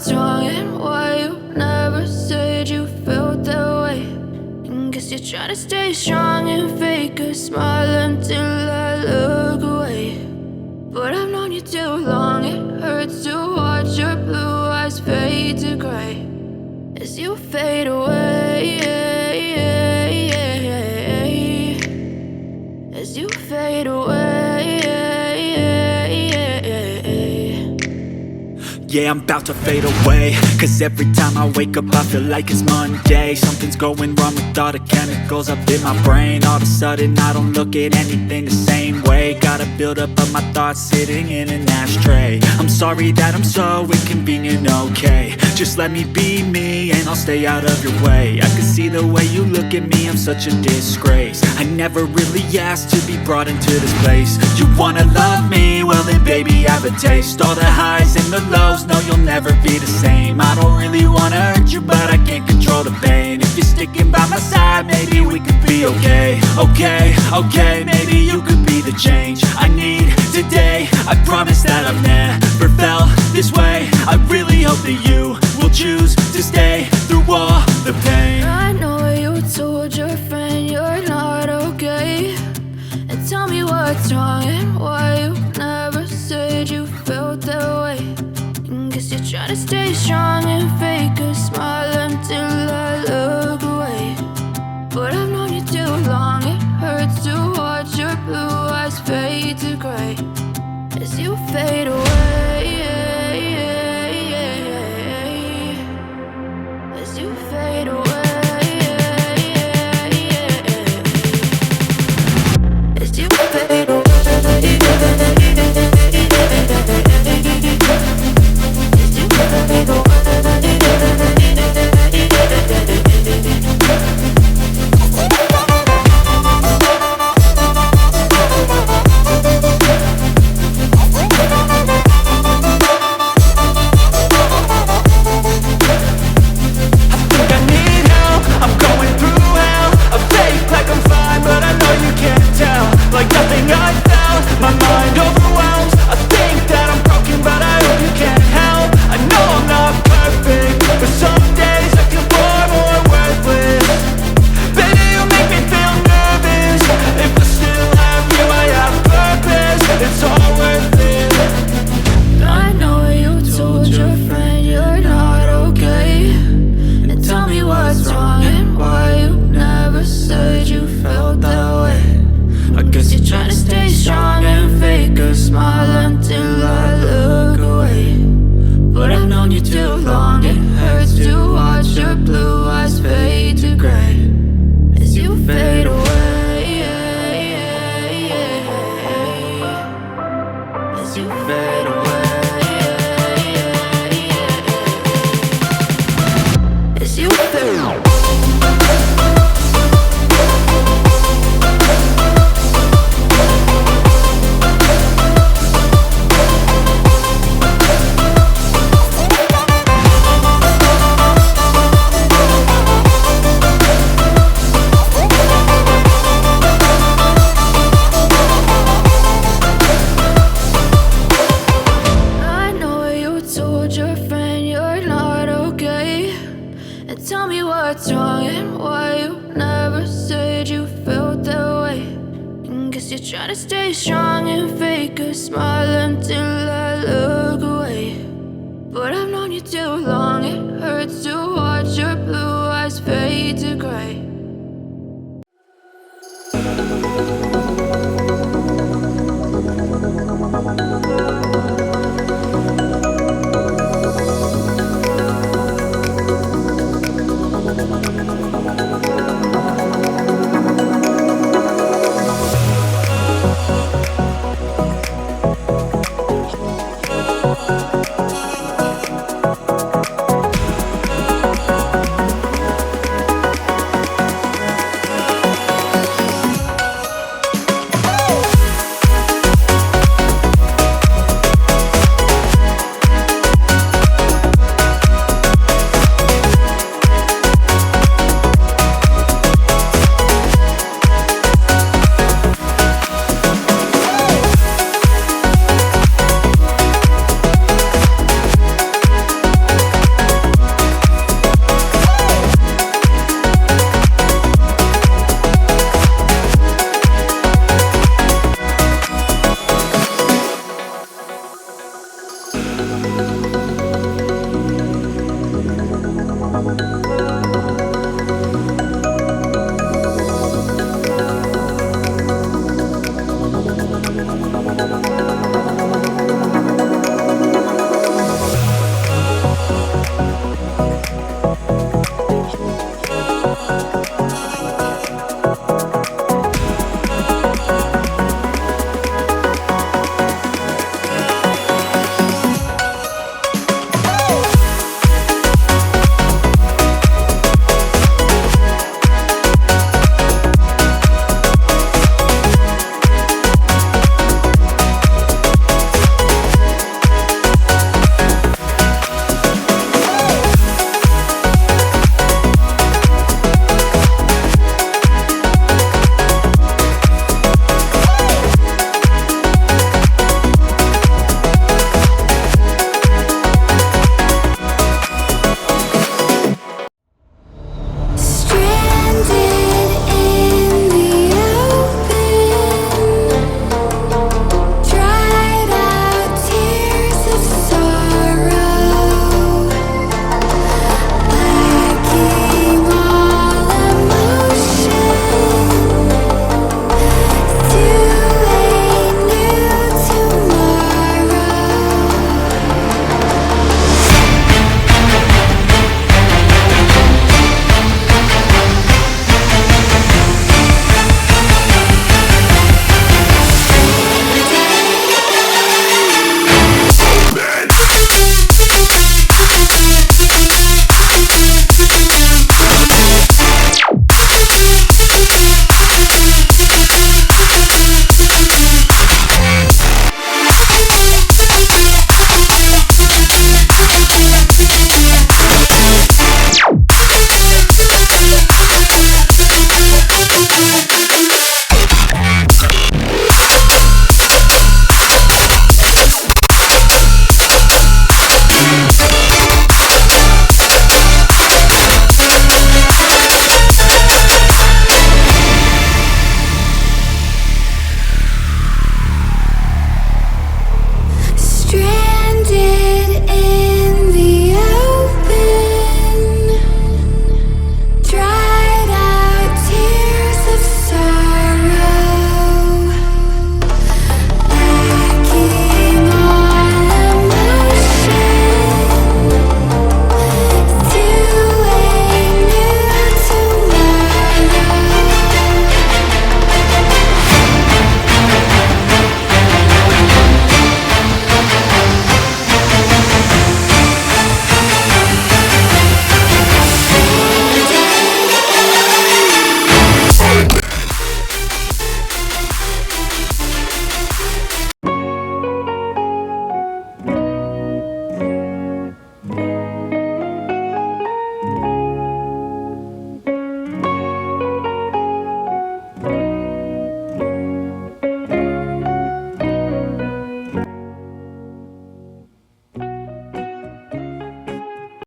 what's wrong and why you never said you felt that way. And guess you're trying to stay strong and fake a smile until I look away. But I've known you too long, it hurts to watch your blue eyes fade to gray as you fade away, as you fade away. Yeah, I'm about to fade away, cause every time I wake up I feel like it's Monday. Something's going wrong with all the chemicals up in my brain. All of a sudden I don't look at anything the same way. Got a buildup of my thoughts sitting in an ashtray. I'm sorry that I'm so inconvenient, okay. Just let me be me and I'll stay out of your way. I can see the way you look at me, I'm such a disgrace. I never really asked to be brought into this place. You wanna love me? Well then baby I have a taste. All the highs and the lows, no you'll never be the same. I don't really wanna hurt you but I can't control the pain. If you're sticking by my side maybe we could be okay. Okay, maybe you could be the change I need today. I promise that I've never felt this way. I really hope that you will choose to stay through all the pain. I know you told your friend you're not okay, and tell me what's wrong and why you never said you felt that way. And guess you're trying to stay strong and fake a smile until I look away. But I've known you too long, it hurts to watch your blue eyes fade to gray as you fade away, as you fade away, as you fade away. Like nothing I felt, my mind overwhelms. I think that I'm broken, but I hope you can't help. I know I'm not perfect, but some days I feel far more worthless. Baby, you make me feel nervous. If I still have you, I have purpose. It's all worth it. I know you told your friend you're not okay, and tell me what's wrong and why you never said you felt that way. I guess you're trying to stay strong and fake a smile until I look away. But I've known you too long, it hurts to watch your blue eyes fade to gray as you fade away, as you fade away, as you fade away. Your friend you're not okay, and tell me what's wrong and why you never said you felt that way. And guess you're trying to stay strong and fake a smile until I look away. But I've known you too long.